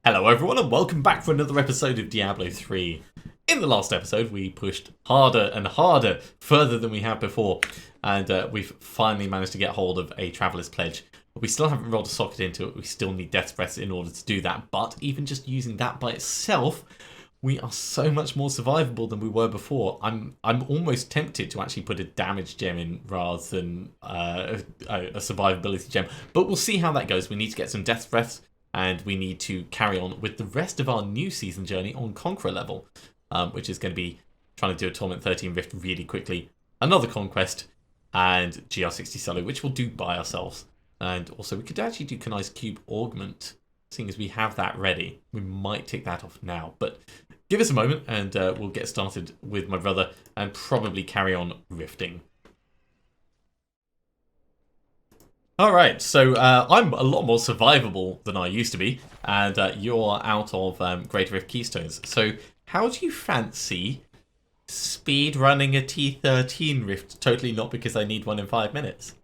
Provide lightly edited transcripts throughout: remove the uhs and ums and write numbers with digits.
Hello everyone and welcome back for another episode of Diablo 3. In the last episode we pushed harder and harder, further than we have before, and we've finally managed to get hold of a Traveller's Pledge. But we still haven't rolled a socket into it, we still need Death's Breath in order to do that, but even just using that by itself, we are so much more survivable than we were before. I'm almost tempted to actually put a damage gem in rather than a survivability gem, but we'll see how that goes. We need to get some Death's Breaths, and we need to carry on with the rest of our new season journey on Conqueror level, which is going to be trying to do a Torment 13 Rift really quickly, another Conquest, and GR60 Solo, which we'll do by ourselves. And also, we could actually do Kanai's Cube Augment, seeing as we have that ready. We might take that off now, but give us a moment and we'll get started with my brother and probably carry on rifting. Alright, so I'm a lot more survivable than I used to be, and you're out of Greater Rift Keystones. So how do you fancy speed running a T13 Rift? Totally not because I need one in 5 minutes.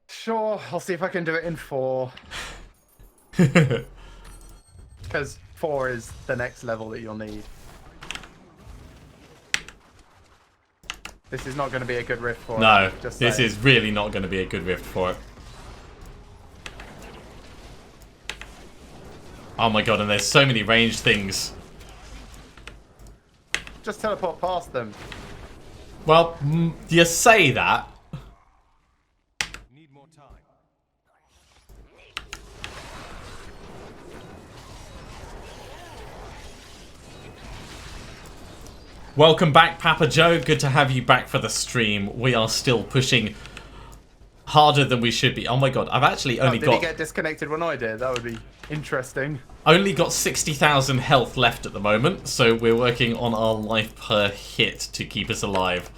Sure, I'll see if I can do it in 4. Because 4 is the next level that you'll need. This is not going to be a good rift for it. No, just this saying. is really not going to be a good rift for it. Oh my god, and there's so many ranged things. Just teleport past them. Well, you say that. Need more time. Welcome back, Papa Joe. Good to have you back for the stream. We are still pushing harder than we should be. Oh my god, I've actually only Did got... he get disconnected when I did? That would be interesting. Only got 60,000 health left at the moment, so we're working on our life per hit to keep us alive.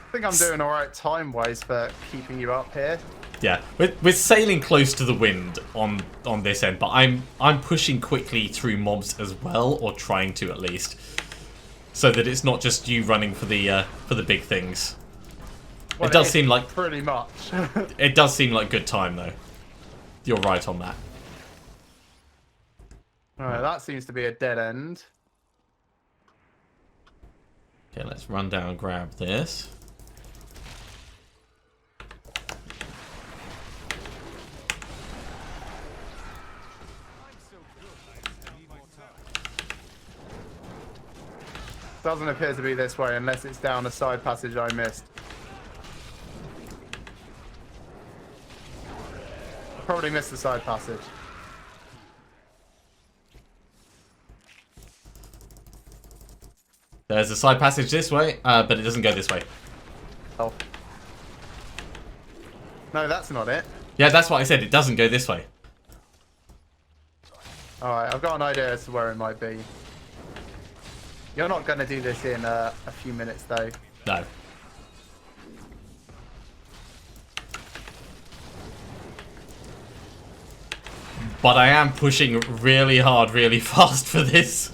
I think I'm doing alright time-wise for keeping you up here. Yeah, we're sailing close to the wind on this end, but I'm pushing quickly through mobs as well, or trying to at least, so that it's not just you running for the big things. Well, It does seem like pretty much. it does seem like good time though. You're right on that. Alright, that seems to be a dead end. Okay, let's run down and grab this. Doesn't appear to be this way unless it's down a side passage I missed. Probably missed the side passage. There's a side passage this way, but it doesn't go this way. Oh. No, that's not it. Yeah, that's what I said. It doesn't go this way. Alright, I've got an idea as to where it might be. You're not going to do this in a few minutes, though. No. But I am pushing really hard, really fast for this.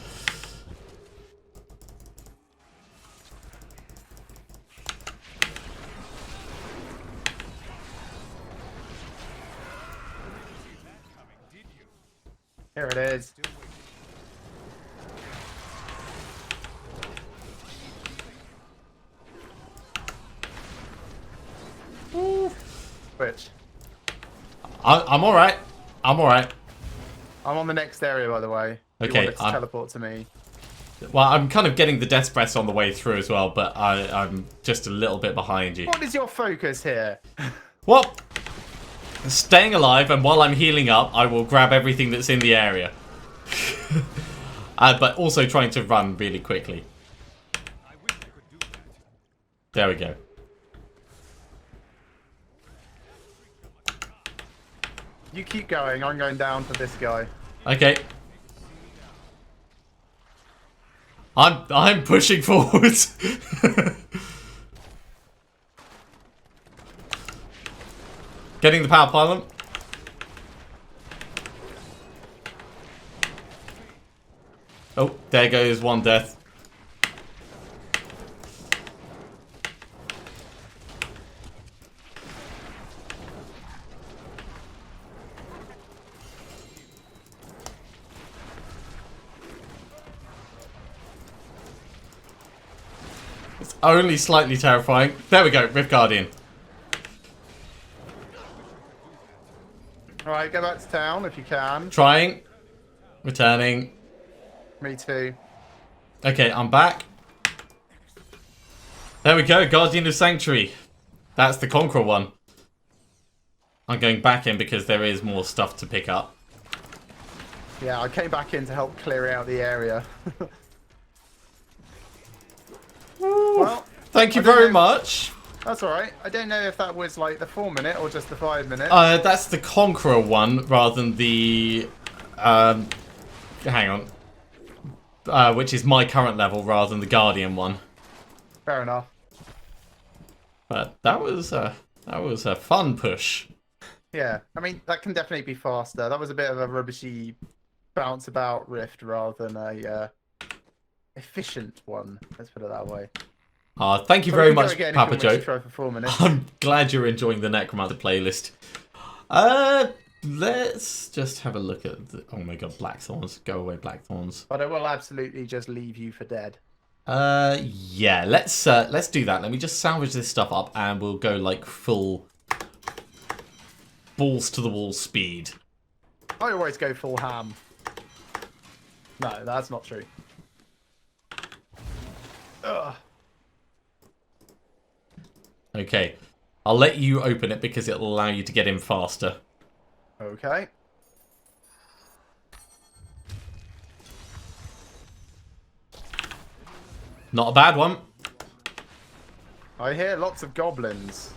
Here it is. Which? I'm alright. I'm alright. I'm on the next area, by the way. Okay, You wanted to teleport to me. Well, I'm kind of getting the Death's Breath on the way through as well, but I'm just a little bit behind you. What is your focus here? What? Staying alive, and while I'm healing up, I will grab everything that's in the area. But also trying to run really quickly. There we go. You keep going. I'm going down for this guy. Okay. I'm pushing forwards. Getting the power pylon. Oh, there goes one death. only slightly terrifying. There we go, Rift Guardian. Alright, go back to town if you can. Trying. Returning. Me too. Okay, I'm back. There we go, Guardian of Sanctuary. That's the Conqueror one. I'm going back in because there is more stuff to pick up. Yeah, I came back in to help clear out the area. Well, thank you very much. That's alright. I don't know if that was like the 4-minute or just the 5-minute. That's the Conqueror one rather than the... hang on. Which is my current level rather than the Guardian one. Fair enough. But that was a fun push. Yeah, I mean, that can definitely be faster. That was a bit of a rubbishy bounce about Rift rather than a efficient one. Let's put it that way. Thank you very much, Papa Joe. Try for 4 minutes. I'm glad you're enjoying the Necromancer playlist. Let's just have a look at the... Oh my god, Blackthorns. Go away, Blackthorns. But I will absolutely just leave you for dead. Yeah, let's do that. Let me just salvage this stuff up and we'll go like full balls to the wall speed. I always go full ham. No, that's not true. Ugh. Okay. I'll let you open it because it'll allow you to get in faster. Okay. Not a bad one. I hear lots of goblins.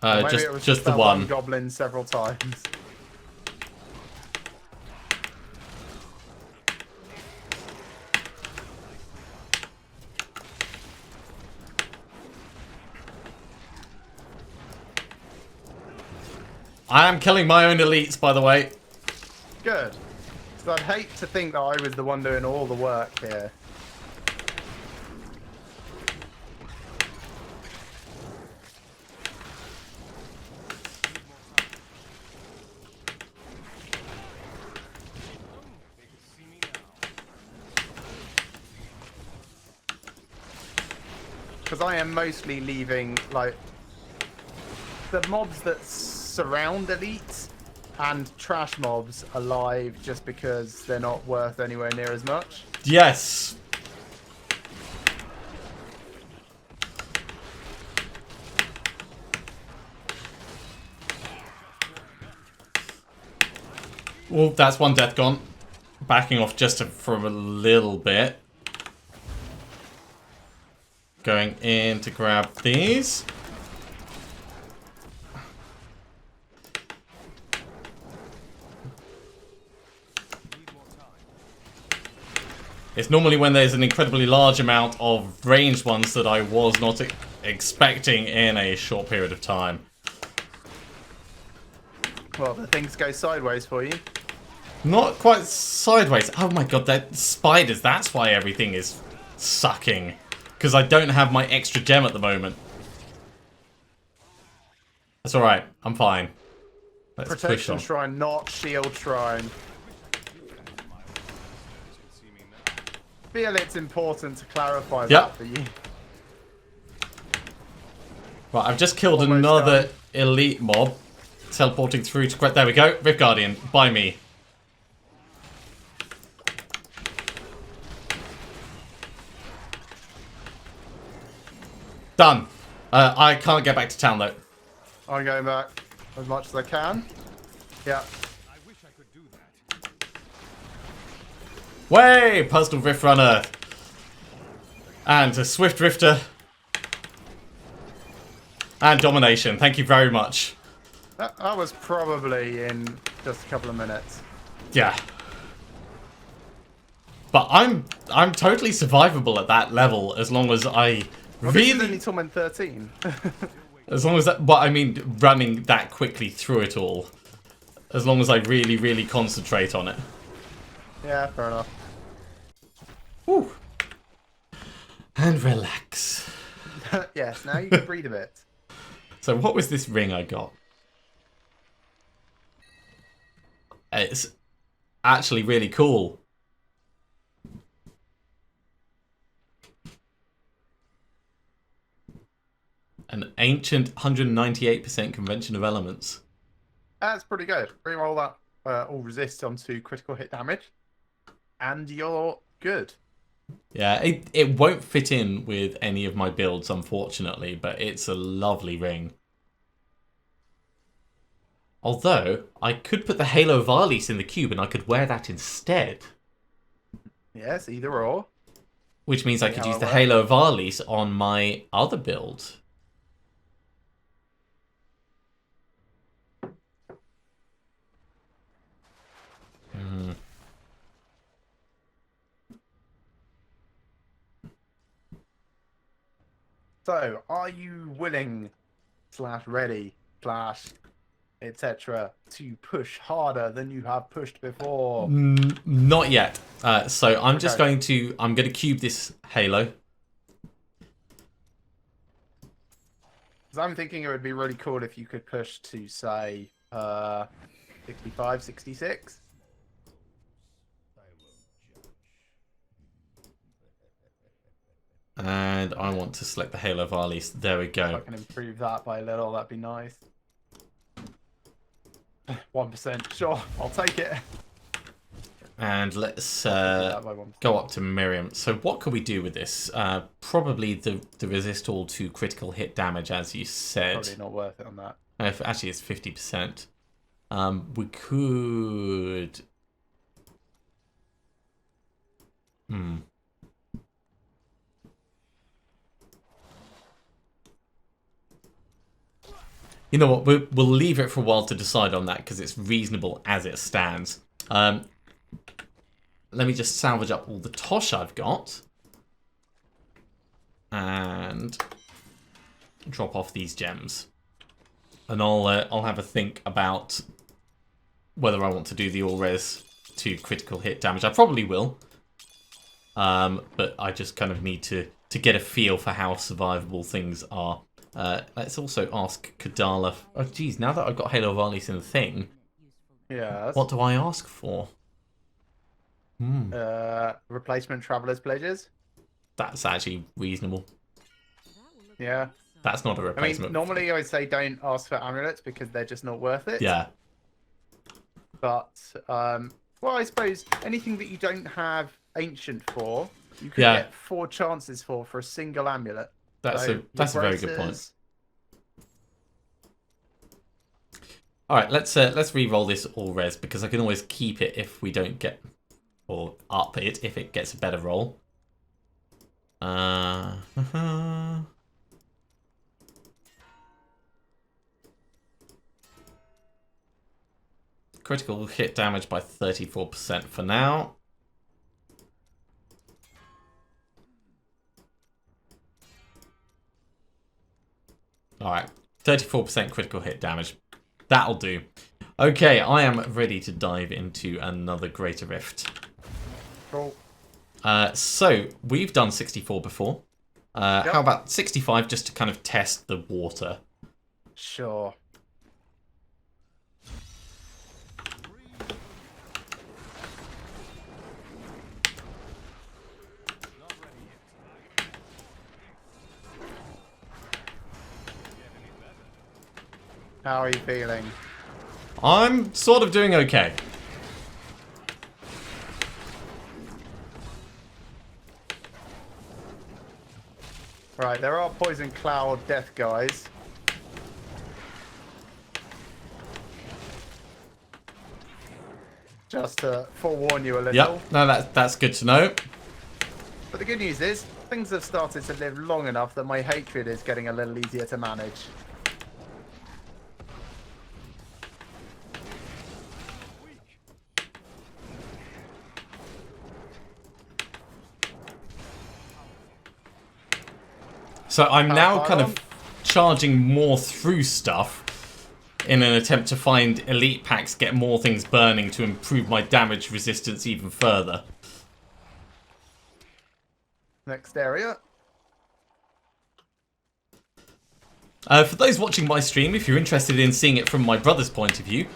Just the one. Goblin several times. I am killing my own elites, by the way. Good. So I'd hate to think that I was the one doing all the work here. Because I am mostly leaving, like, the mobs that surround elites and trash mobs alive just because they're not worth anywhere near as much. Yes. Well, that's one death gone. Backing off just for a little bit. Going in to grab these. It's normally when there's an incredibly large amount of ranged ones that I was not expecting in a short period of time. Well, the things go sideways for you. Not quite sideways. Oh my god, they're spiders. That's why everything is sucking. Because I don't have my extra gem at the moment. That's alright. I'm fine. Let's push Protection on. Shrine, not Shield Shrine. Feel it's important to clarify that for you. Right, I've just killed Almost another done. elite mob. Teleporting through to... There we go. Rift Guardian. By me. Done. I can't get back to town though. I'm going back as much as I can. Yeah. I wish I could do that. Way! Personal Rift Runner. And a Swift Drifter. And Domination. Thank you very much. That was probably in just a couple of minutes. Yeah. But I'm totally survivable at that level as long as I Well, this is really... only Torment 13. As long as that... But I mean, running that quickly through it all. As long as I really, really concentrate on it. Yeah, fair enough. Whew. And relax. Yes, now you can breathe a bit. So what was this ring I got? It's actually really cool. An ancient 198% convention of elements. That's pretty good. Reroll that all resist onto critical hit damage, and you're good. Yeah, it won't fit in with any of my builds, unfortunately, but it's a lovely ring. Although, I could put the Halo Varlis in the cube and I could wear that instead. Yes, either or. Which means I could use the Halo Varlis on my other build. So, are you willing, / ready, / etc. to push harder than you have pushed before? Not yet. So I'm just Okay. I'm going to cube this Halo. Because I'm thinking it would be really cool if you could push to, say, 65, 66. And I want to select the Halo Varlis. There we If go. I can improve that by a little, that'd be nice. 1%, sure, I'll take it. And let's That by 1%. go up to Miriam. So what could we do with this? Probably the resist all to critical hit damage, as you said. Probably not worth it on that. Actually, it's 50%. We could... You know what? We'll leave it for a while to decide on that because it's reasonable as it stands. Let me just salvage up all the Tosh I've got. And drop off these gems. And I'll have a think about whether I want to do the all-res to critical hit damage. I probably will. But I just kind of need to get a feel for how survivable things are. Let's also ask Kadala. Oh, geez, now that I've got Halo Varlis in the thing, Yeah. what do I ask for? Replacement Traveler's Pledges. That's actually reasonable. Yeah. That's not a I mean, replacement. normally I would say don't ask for amulets because they're just not worth it. Yeah. But, well, I suppose anything that you don't have Ancient for, you could Yeah. get 4 chances for a single amulet. That's So a your very good point. braces- All right, let's re-roll this all res because I can always keep it if we don't get, or up it if it gets a better roll. Critical hit damage by 34% for now. All right, 34% critical hit damage. That'll do. Okay, I am ready to dive into another Greater Rift. Cool. So, we've done 64 before. Yep. How about 65 just to kind of test the water? Sure. How are you feeling? I'm sort of doing okay. Right, there are Poison Cloud death guys. Just to forewarn you a little. Yep, no, that's good to know. But the good news is, things have started to live long enough that my hatred is getting a little easier to manage. So I'm now far kind on? of charging more through stuff in an attempt to find elite packs, get more things burning to improve my damage resistance even further. Next area. For those watching my stream, if you're interested in seeing it from my brother's point of view,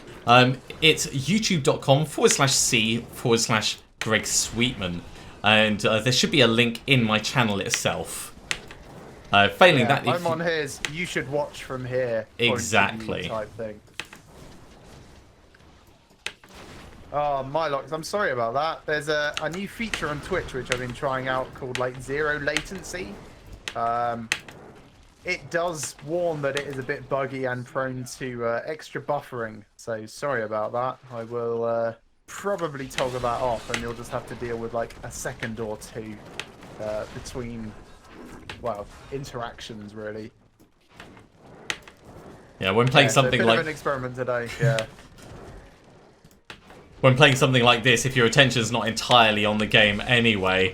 it's youtube.com/c/Greg Sweetman. And there should be a link in my channel itself. Failing Yeah, that, I'm on his. You should watch from here. point of view Exactly. Type thing. Oh, Mylox, I'm sorry about that. There's a new feature on Twitch which I've been trying out called like zero latency. It does warn that it is a bit buggy and prone to extra buffering. So sorry about that. I will probably toggle that off, and you'll just have to deal with like a second or two between, well, interactions really. Yeah, when playing So a something bit like of an experiment today. Yeah. when playing something like this, if your attention's not entirely on the game anyway.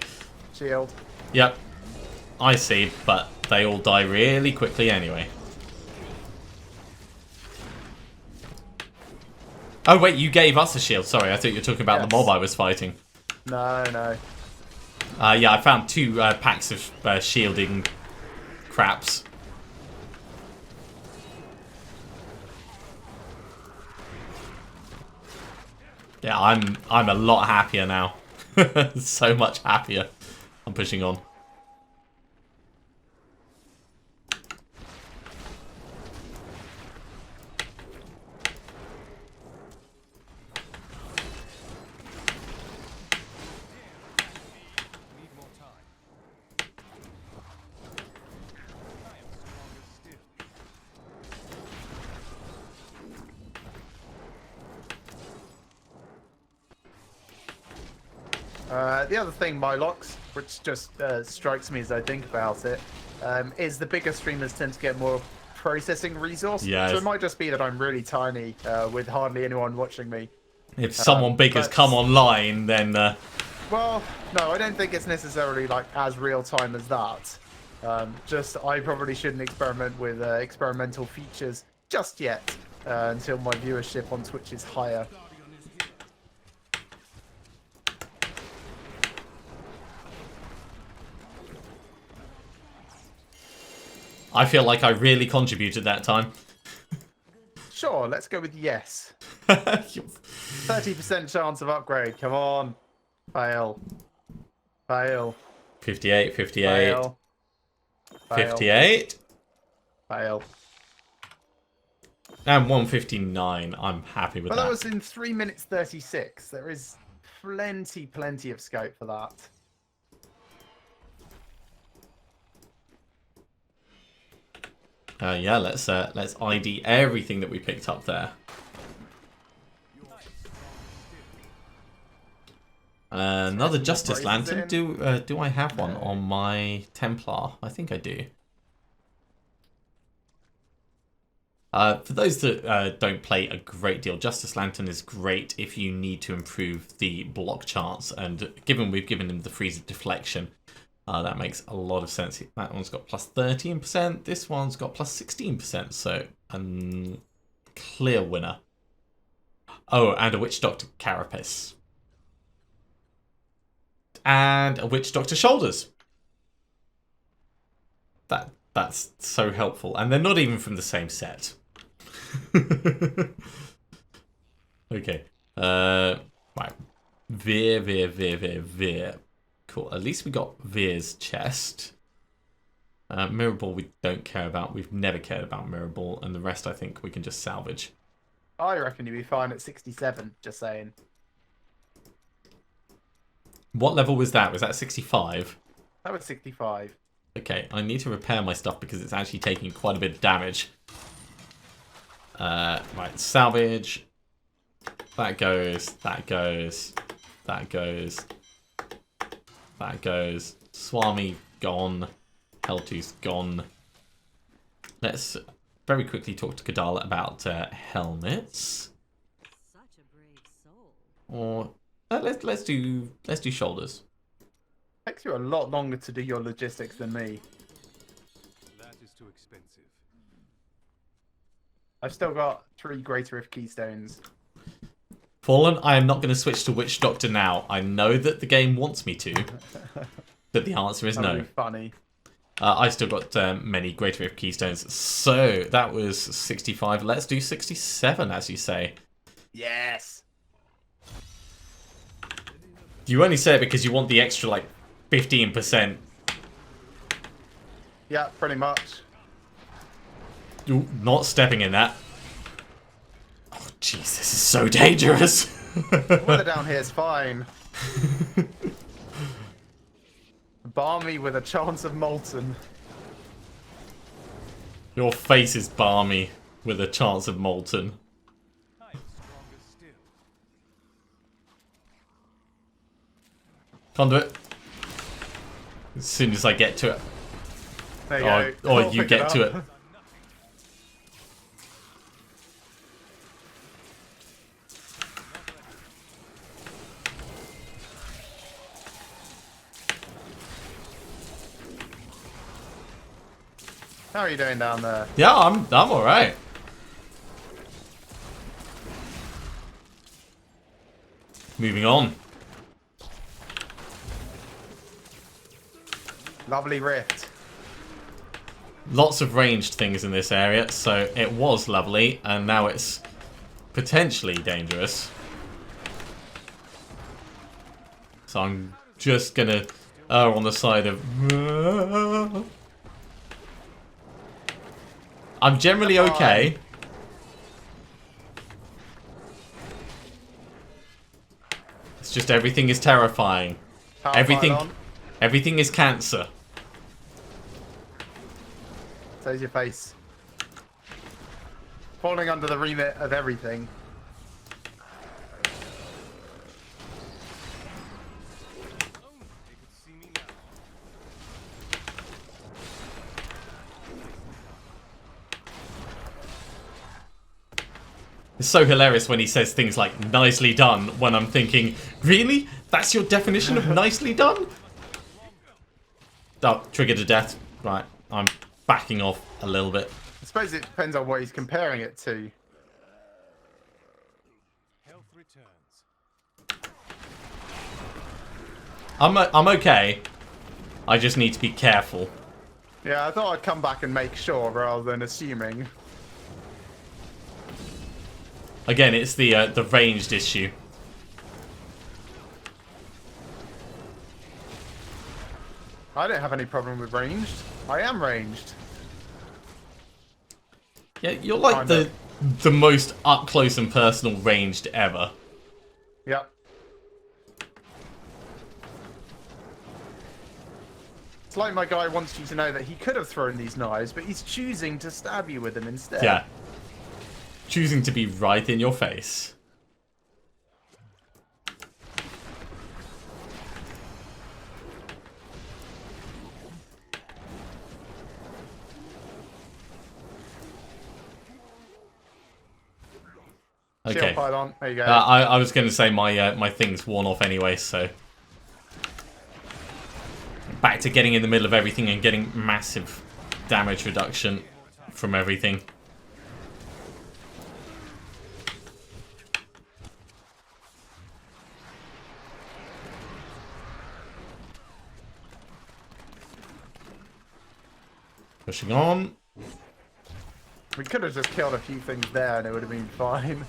Shield. Yep, I see, but they all die really quickly anyway. Oh wait, you gave us a shield. Sorry, I thought you were talking about the mob I was fighting. No. Yeah, I found 2 packs of shielding craps. Yeah, I'm a lot happier now. So much happier. I'm pushing on. Need more time. I am stronger still. The other thing, Mylox, which just strikes me as I think about it, is the bigger streamers tend to get more processing resource. Yes. So it might just be that I'm really tiny with hardly anyone watching me. If someone big has come online, then... Well, no, I don't think it's necessarily like as real time as that. Just I probably shouldn't experiment with experimental features just yet until my viewership on Twitch is higher. I feel like I really contributed that time. Sure, let's go with yes. 30% chance of upgrade. Come on. Fail. Fail. 58, 58, Fail. 58, Fail. and 159. I'm happy with But that. that was in 3 minutes 36. There is plenty of scope for that. Yeah, let's ID everything that we picked up there. Another Justice Lantern. Do I have one on my Templar? I think I do. For those that don't play a great deal, Justice Lantern is great if you need to improve the block chance. And given we've given him the freeze of deflection, that makes a lot of sense. That one's got plus 13%. This one's got plus 16%. So, clear winner. Oh, and a Witch Doctor Carapace. And a Witch Doctor Shoulders. That's so helpful. And they're not even from the same set. Okay. Right. Veer. Cool. At least we got Veer's chest. Mirror Ball we don't care about. We've never cared about Mirror Ball. And the rest I think we can just salvage. I reckon you'd be fine at 67, just saying. What level was that? Was that 65? That was 65. Okay, I need to repair my stuff because it's actually taking quite a bit of damage. Right, salvage. That goes. That goes. That goes. That goes. Swami gone. Helltooth's gone. Let's very quickly talk to Kadala about helmets. Such a brave soul. Or let's do shoulders. Takes you a lot longer to do your logistics than me. That is too expensive. I've still got 3 Greater Rift Keystones. Fallen, I am not going to switch to Witch Doctor now. I know that the game wants me to, but the answer is That'd no. be funny. I've still got many Greater Rift Keystones. So that was 65. Let's do 67, as you say. Yes. You only say it because you want the extra, like, 15%. Yeah, pretty much. Ooh, not stepping in that. Oh, jeez, this is so dangerous. Weather down here is fine. Balmy with a chance of molten. Your face is balmy with a chance of molten. I am stronger still. Conduit. As soon as I get to it. There you Or go. I'll you pick get to up. it. How are you doing down there? Yeah, I'm alright. Moving on. Lovely rift. Lots of ranged things in this area, so it was lovely, and now it's potentially dangerous. So I'm just gonna err on the side of... I'm generally okay. It's just everything is terrifying. Power Everything, pylon. everything is cancer. So's your face. Falling under the remit of everything. They could see me now. It's so hilarious when he says things like "nicely done" when I'm thinking, really? That's your definition of nicely done? Oh, trigger to death. Right, I'm backing off a little bit. I suppose it depends on what he's comparing it to. Health returns. I'm okay. I just need to be careful. Yeah, I thought I'd come back and make sure rather than assuming. Again, it's the ranged issue. I don't have any problem with ranged. I am ranged. Yeah, you're like Kinda. the most up close and personal ranged ever. Yep. It's like my guy wants you to know that he could have thrown these knives, but he's choosing to stab you with them instead. Yeah. Choosing to be right in your face. Okay. Shield pylon. There you go. I was going to say my my thing's worn off anyway, so back to getting in the middle of everything and getting massive damage reduction from everything. Pushing on. We could have just killed a few things there and it would have been fine.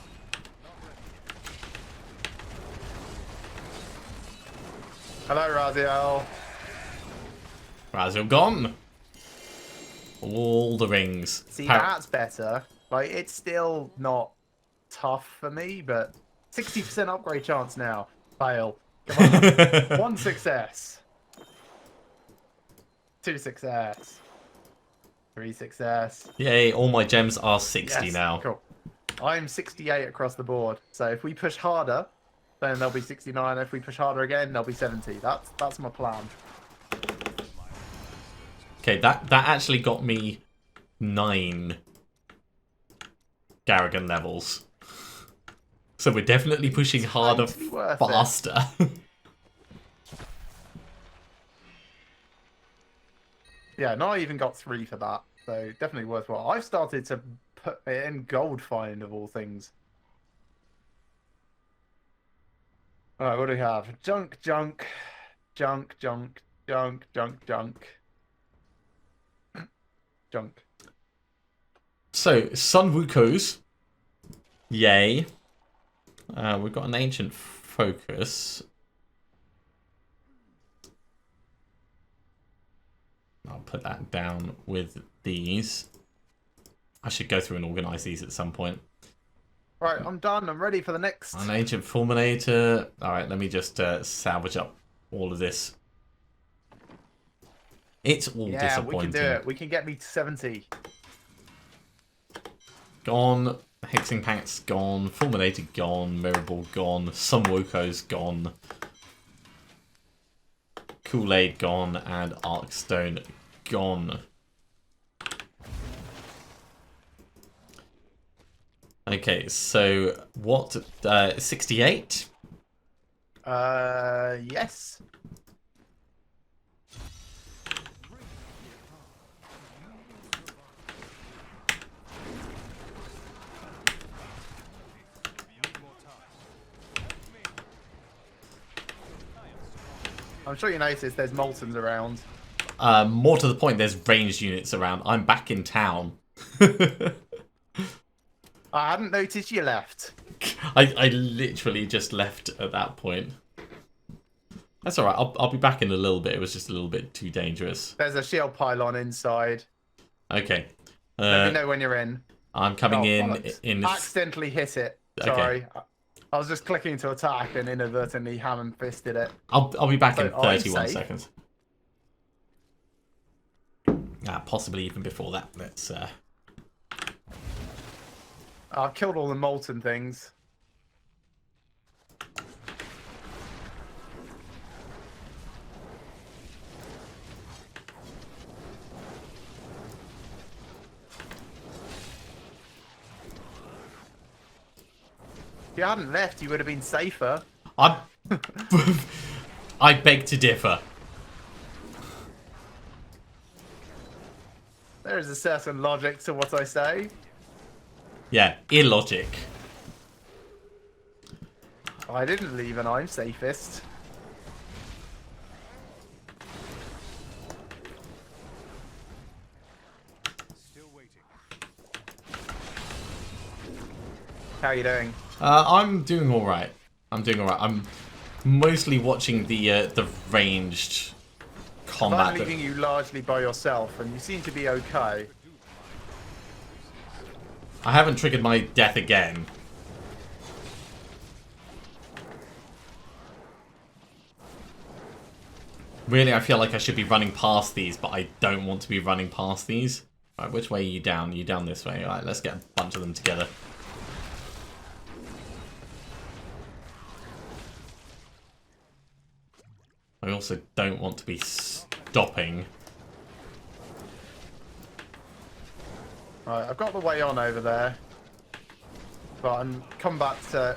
Hello, Raziel. Raziel gone. All the rings. See, that's better. Like, it's still not tough for me, but 60% upgrade chance now. Fail. Come on. 1 success. 2 success. 3 success. Yay, all my gems are 60 Yes, now. Cool. I'm 68 across the board. So if we push harder, then there'll be 69. If we push harder again, there'll be 70. That's my plan. Okay, that actually got me 9 Garrigan levels. So we're definitely pushing harder, totally worth it. faster. Yeah, no, I even got 3 for that. So definitely worthwhile. I've started to put it in gold find of all things. Alright, what do we have? Junk, junk, junk, junk, junk, junk, junk. Junk. So, Sun Wukos. Yay. We've got an ancient focus. Oh, I'll put that down with these. I should go through and organise these at some point. Right, I'm done. I'm ready for the next. An ancient fulminator. Alright, let me just salvage up all of this. It's all Yeah, disappointing. we can do it. We can get me to 70. Gone. Hexing Panct's gone. Fulminator gone. Mirror Ball gone. Sunwoko's gone. Kool-Aid gone. And Arkstone gone. Okay, so what? 68? Yes. I'm sure you noticed there's Moltons around. More to the point, there's ranged units around. I'm back in town. I hadn't noticed you left. I literally just left at that point. That's alright, I'll be back in a little bit. It was just a little bit too dangerous. There's a shield pylon inside. Okay. Let me know when you're in. I'm coming bollocks. in... Accidentally hit it. Sorry. Okay. I was just clicking to attack and inadvertently ham fisted it. I'll be back in So I'm 31 safe. seconds. Possibly even before that. Let's... I've killed all the molten things. If you hadn't left, you would have been safer. I beg to differ. There is a certain logic to what I say. Yeah, illogic. I didn't leave and I'm safest. Still waiting. How are you doing? I'm doing alright. I'm mostly watching the ranged combat. I'm leaving you largely by yourself and you seem to be okay. I haven't triggered my death again. Really, I feel like I should be running past these, but I don't want to be running past these. Right, which way are you down? You down this way. Alright, let's get a bunch of them together. I also don't want to be stopping. Right, I've got the way on over there. But I'm come back to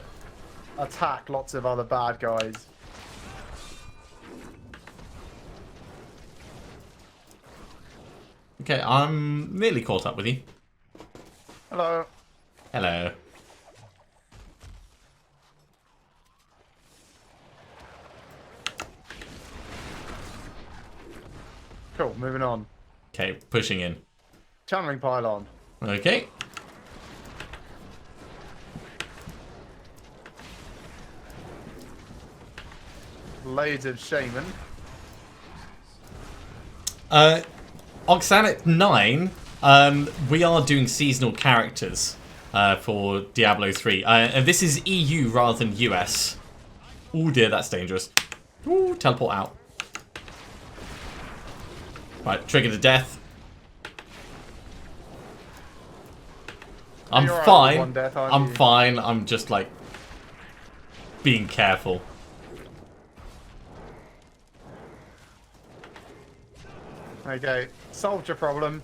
attack lots of other bad guys. Okay, I'm nearly caught up with you. Hello. Hello. Cool, moving on. Okay, pushing in. Channeling pylon. Okay. Loads of shaman. Oxanic 9, we are doing seasonal characters for Diablo 3. And this is EU rather than US. Oh dear, that's dangerous. Ooh, teleport out. Right, trigger to death. I'm You're all right fine. with one death, aren't I'm you? fine. I'm just like being careful. Okay, solved your problem.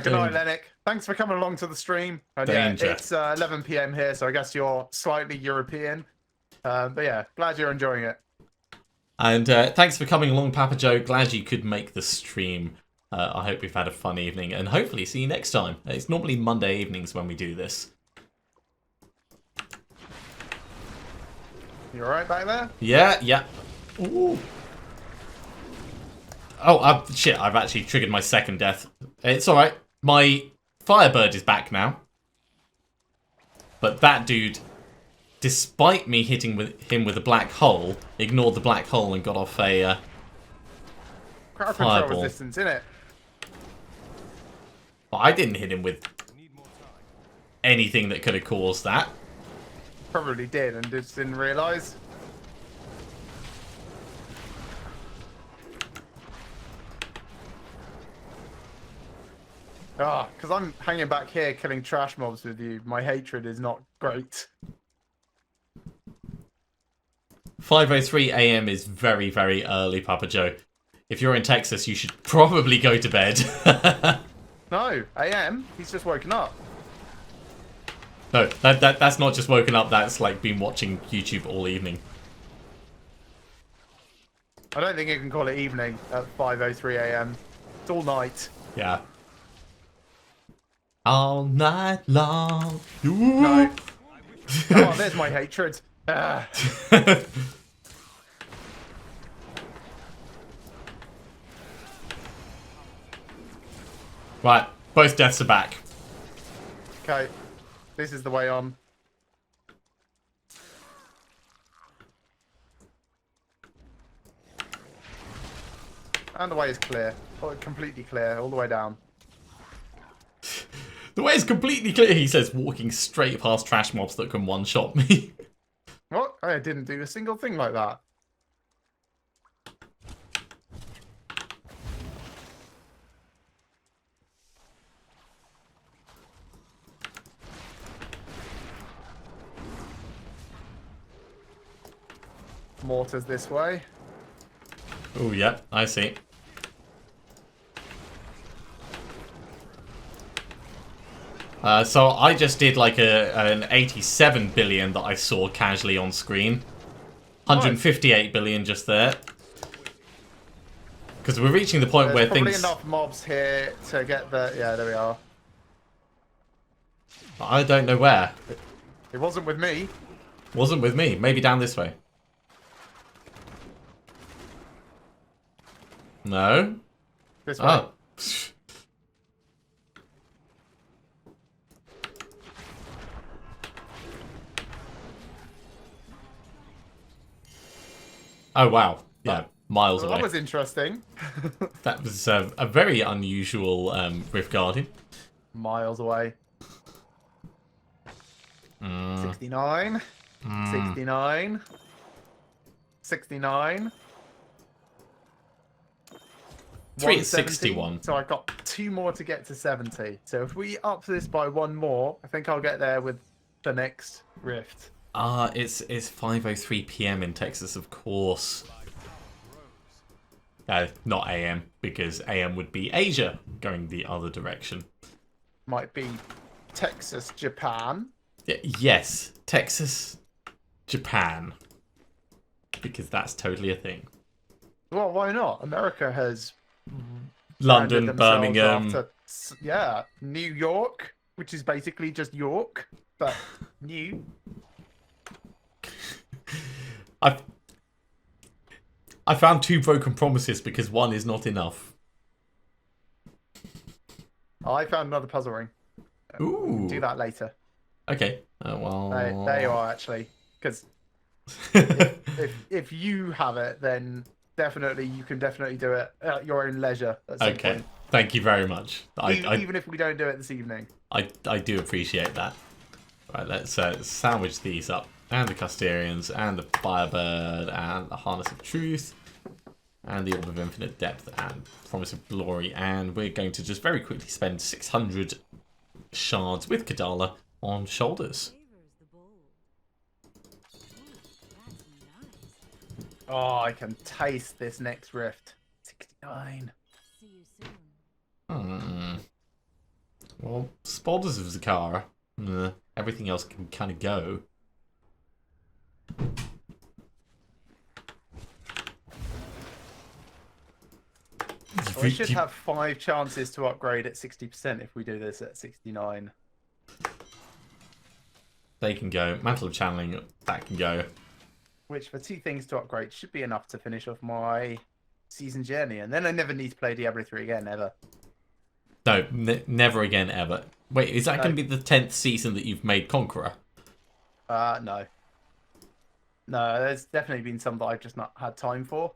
Good night, Lennox. Thanks for coming along to the stream. And Danger. yeah, it's 11 PM here, so I guess you're slightly European. But yeah, glad you're enjoying it. And thanks for coming along, Papa Joe. Glad you could make the stream. I hope we've had a fun evening, and hopefully see you next time. It's normally Monday evenings when we do this. You alright back there? Yeah, yeah. Ooh. Oh, shit, I've actually triggered my second death. It's alright. My Firebird is back now. But that dude, despite me hitting him with a black hole, ignored the black hole and got off a Crowd control fireball. resistance, innit? But I didn't hit him with anything that could have caused that. Probably did and just didn't realise. Ah, because I'm hanging back here killing trash mobs with you. My hatred is not great. 5:03 a.m. is very, very early, Papa Joe. If you're in Texas, you should probably go to bed. No, AM. He's just woken up. No, that's not just woken up. That's like been watching YouTube all evening. I don't think you can call it evening at 5:03 AM. It's all night. Yeah. All night long. No. Oh, there's my hatred. Ah. Right, both deaths are back. Okay, this is the way on. And the way is clear. Oh, completely clear, all the way down. The way is completely clear, he says, walking straight past trash mobs that can one-shot me. What? I didn't do a single thing like that. Mortars this way. Oh, yeah, I see. So I just did like an 87 billion that I saw casually on screen. 158 billion just there. Because we're reaching the point where There's probably things... enough mobs here to get the... Yeah, there we are. I don't know where. It wasn't with me. Wasn't with me. Maybe down this way. No? This way. Oh. Oh, wow. Yeah, miles Well, away. that was interesting. That was a very unusual Rift Guardian. Miles away. 69. 69. 69. 3 at 170. 61. So I've got 2 more to get to 70. So if we up this by 1 more, I think I'll get there with the next rift. It's 5:03 p.m. in Texas, of course. Not AM, because AM would be Asia, going the other direction. Might be Texas, Japan. Yes, Texas, Japan. Because that's totally a thing. Well, why not? America has London, branded themselves Birmingham. after, yeah, New York, which is basically just York, but new. I found 2 broken promises because 1 is not enough. I found another puzzle ring. Ooh. Do that later. Okay. Well. There you are, actually. Because if you have it, then definitely you can definitely do it at your own leisure at some Okay. point. Thank you very much. Even if we don't do it this evening. I do appreciate that. Right, let's sandwich these up. And the Custarians, and the Firebird, and the Harness of Truth, and the Orb of Infinite Depth, and Promise of Glory. And we're going to just very quickly spend 600 shards with Kadala on shoulders. Favors the bold. Ooh, that's nice. Oh, I can taste this next rift. 69. See you soon. Well, Spoilers of Zakara. Everything else can kind of go. We should have 5 chances to upgrade at 60% if we do this at 69. They can go. Mantle of Channeling, that can go. Which, for 2 things to upgrade, should be enough to finish off my season journey. And then I never need to play Diablo 3 again, ever. No, never again, ever. Wait, is that going to be the 10th season that you've made Conqueror? No. No, there's definitely been some that I've just not had time for.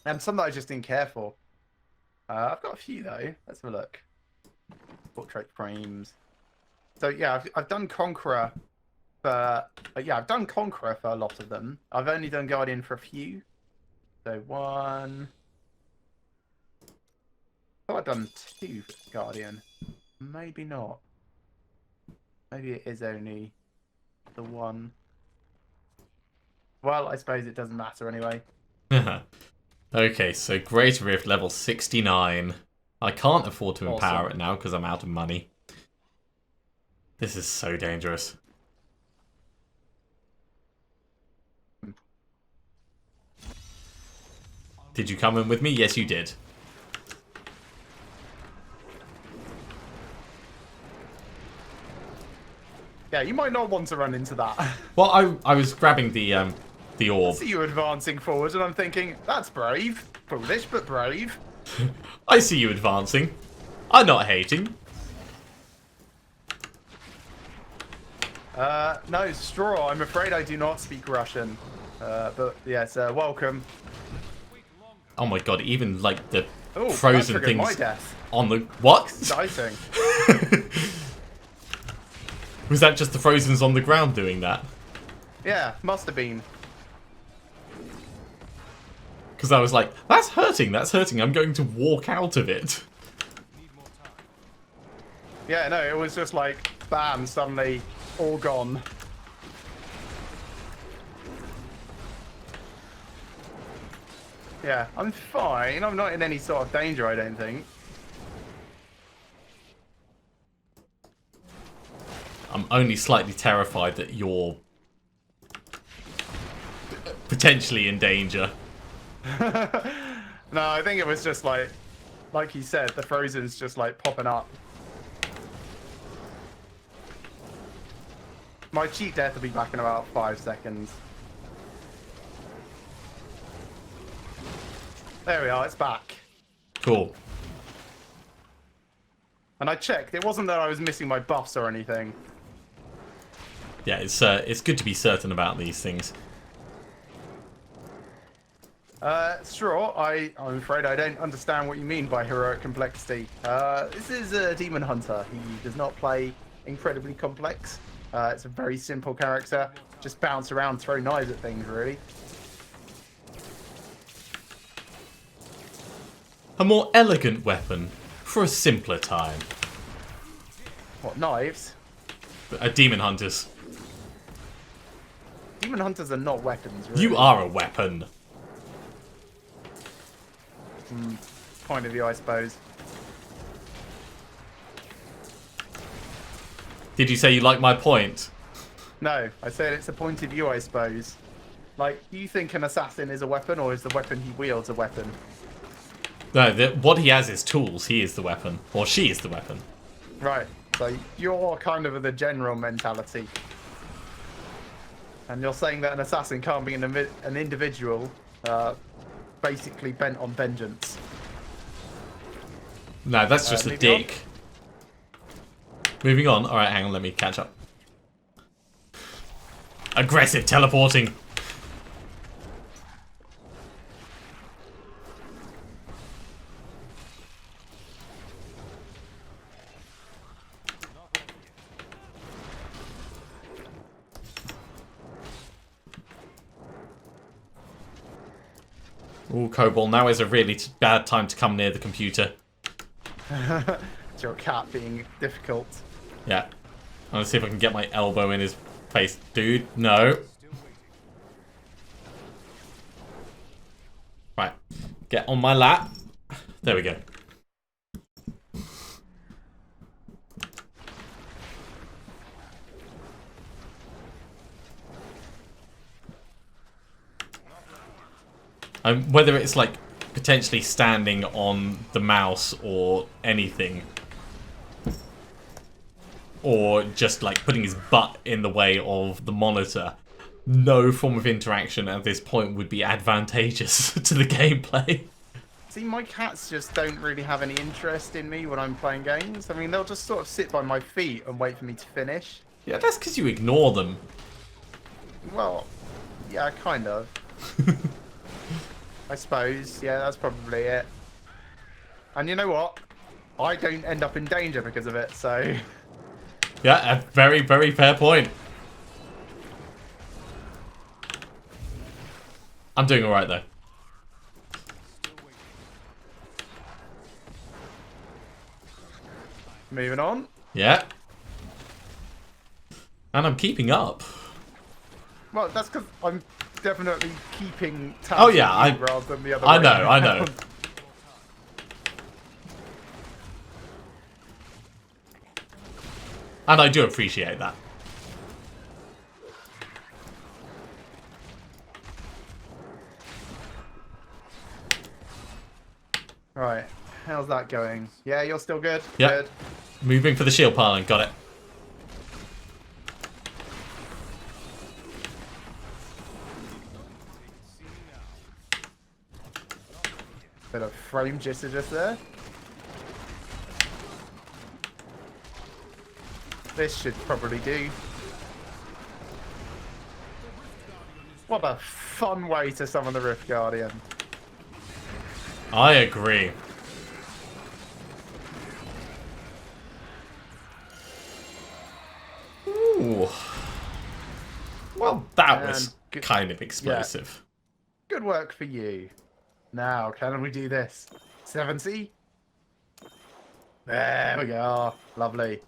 And some that I just didn't care for. I've got a few, though. Let's have a look. Portrait frames. So, yeah, I've done Conqueror for... yeah, I've done Conqueror for a lot of them. I've only done Guardian for a few. So, one... I thought I'd done 2 for Guardian. Maybe not. Maybe it is only the 1. Well, I suppose it doesn't matter anyway. Okay, so Great Rift level 69. I can't afford to empower Awesome. it now because I'm out of money. This is so dangerous. Did you come in with me? Yes, you did. Yeah, you might not want to run into that. Well, I was grabbing the I orb. see you advancing forward, and I'm thinking, that's brave. Foolish, but brave. I see you advancing. I'm not hating. No, Straw, I'm afraid I do not speak Russian. But yes, welcome. Oh my god, even like the Oh, frozen that triggered my things death. on the... What? Exciting. Was that just the frozens on the ground doing that? Yeah, must have been. Because I was like, that's hurting, I'm going to walk out of it. Yeah, no, it was just like, bam, suddenly all gone. Yeah, I'm fine. I'm not in any sort of danger, I don't think. I'm only slightly terrified that you're potentially in danger. No, I think it was just like you said, the Frozen's just like popping up. My cheat death will be back in about 5 seconds. There we are, it's back. Cool. And I checked, it wasn't that I was missing my buffs or anything. Yeah, it's good to be certain about these things. Straw, I'm afraid I don't understand what you mean by heroic complexity. This is a demon hunter. He does not play incredibly complex. It's a very simple character. Just bounce around, throw knives at things, really. A more elegant weapon for a simpler time. What, knives? Demon hunters. Demon hunters are not weapons, really. You are a weapon. Point of view, I suppose. Did you say you like my point? No, I said it's a point of view, I suppose. Like, do you think an assassin is a weapon, or is the weapon he wields a weapon? No, what he has is tools. He is the weapon. Or she is the weapon. Right, so you're kind of the general mentality. And you're saying that an assassin can't be an individual basically bent on vengeance. No, that's just a moving dick. Moving on. Alright, hang on, let me catch up. Aggressive teleporting. Ooh, Cobalt, now is a really bad time to come near the computer. It's your cat being difficult. Yeah. I'm gonna see if I can get my elbow in his face. Dude, no. Right. Get on my lap. There we go. Whether it's like potentially standing on the mouse or anything, or just like putting his butt in the way of the monitor, no form of interaction at this point would be advantageous to the gameplay. See, my cats just don't really have any interest in me when I'm playing games. I mean, they'll just sort of sit by my feet and wait for me to finish. Yeah, that's because you ignore them. Well, yeah, kind of. I suppose. Yeah, that's probably it. And you know what? I don't end up in danger because of it, so... Yeah, a very, very fair point. I'm doing alright, though. Moving on. Yeah. And I'm keeping up. Well, that's because I'm definitely keeping tabs Oh, yeah, on you rather than the other I way know, I know. around. And I do appreciate that. Right, how's that going? Yeah, you're still good? Yep. Good. Moving for the shield piling. Got it. Bit of frame jitter just there. This should probably do. What a fun way to summon the Rift Guardian. I agree. Ooh. Well, that was And good- kind of explosive. Good work for you. Now, can we do this? 70? There we go. Lovely.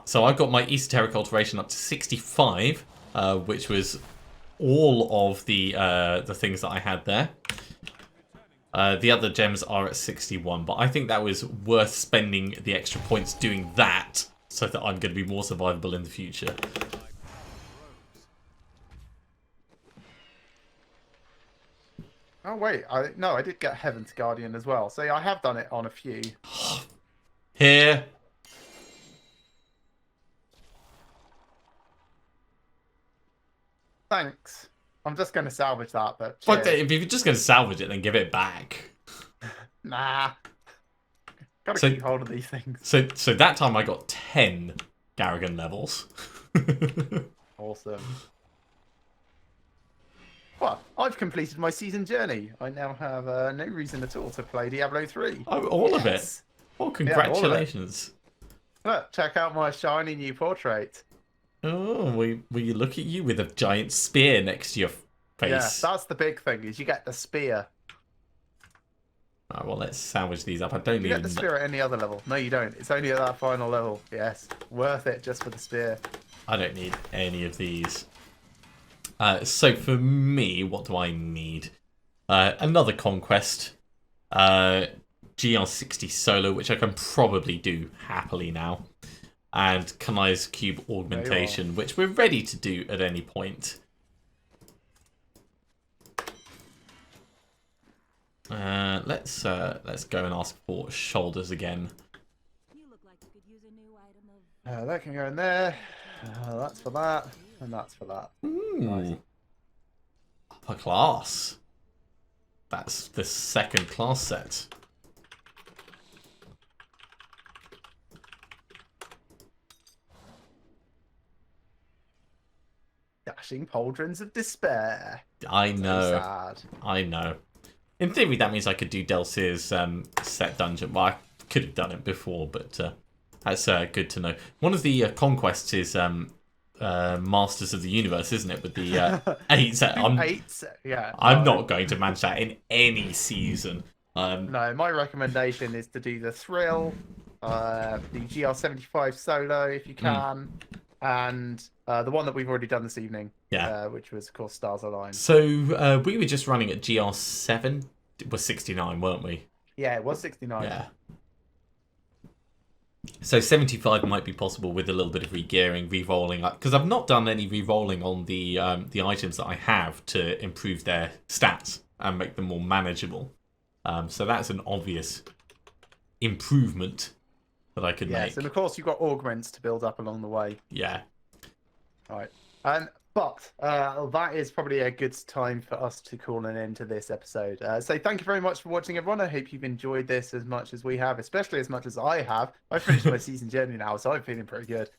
So I got my esoteric alteration up to 65, which was all of the things that I had there. The other gems are at 61, but I think that was worth spending the extra points doing that so that I'm going to be more survivable in the future. Oh, wait. No, I did get Heaven's Guardian as well. So I have done it on a few. Here. Thanks. I'm just going to salvage that, but But cheers. if you're just going to salvage it, then give it back. Nah. Gotta So- keep hold of these things. So that time I got 10 Garrigan levels. Awesome. Well, I've completed my season journey. I now have no reason at all to play Diablo 3. Oh, all of it. Yes. Oh, all of it. congratulations. Look, check out my shiny new portrait. Oh, will you look at you with a giant spear next to your face? Yeah, that's the big thing, is you get the spear. Alright, well, let's salvage these up. I don't You get even... the spear at any other level. No, you don't. It's only at that final level. Yes. Worth it just for the spear. I don't need any of these. So for me, what do I need? Another conquest. GR60 solo, which I can probably do happily now. And Kanai's cube augmentation, which we're ready to do at any point. Let's go and ask for shoulders again. You look like you could use a new item of That can go in there. That's for that. And that's for that. Ooh. Upper class. That's the second class set. Dashing pauldrons of despair. I So know. sad. I know. In theory, that means I could do Delce's set dungeon. Well, I could have done it before, but that's good to know. One of the conquests is Masters of the Universe, isn't it? With the 8 set. Yeah. I'm no. not going to manage that in any season. No, my recommendation is to do the Thrill, the GR75 solo if you can, and the one that we've already done this evening, Yeah. which was, of course, Stars Align. So we were just running at GR7. It was 69, weren't we? Yeah, it was 69. Yeah. So 75 might be possible with a little bit of re-gearing, re-rolling, because I've not done any re-rolling on the items that I have to improve their stats and make them more manageable. So that's an obvious improvement that I could Yes, make. and of course you've got augments to build up along the way. Yeah. Right. And But that is probably a good time for us to call an end to this episode. So thank you very much for watching, everyone. I hope you've enjoyed this as much as we have, especially as much as I have. I finished my season journey now, so I'm feeling pretty good.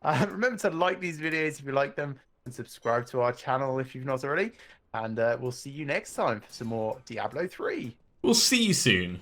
Remember to like these videos if you like them, and subscribe to our channel if you've not already. And we'll see you next time for some more Diablo 3. We'll see you soon.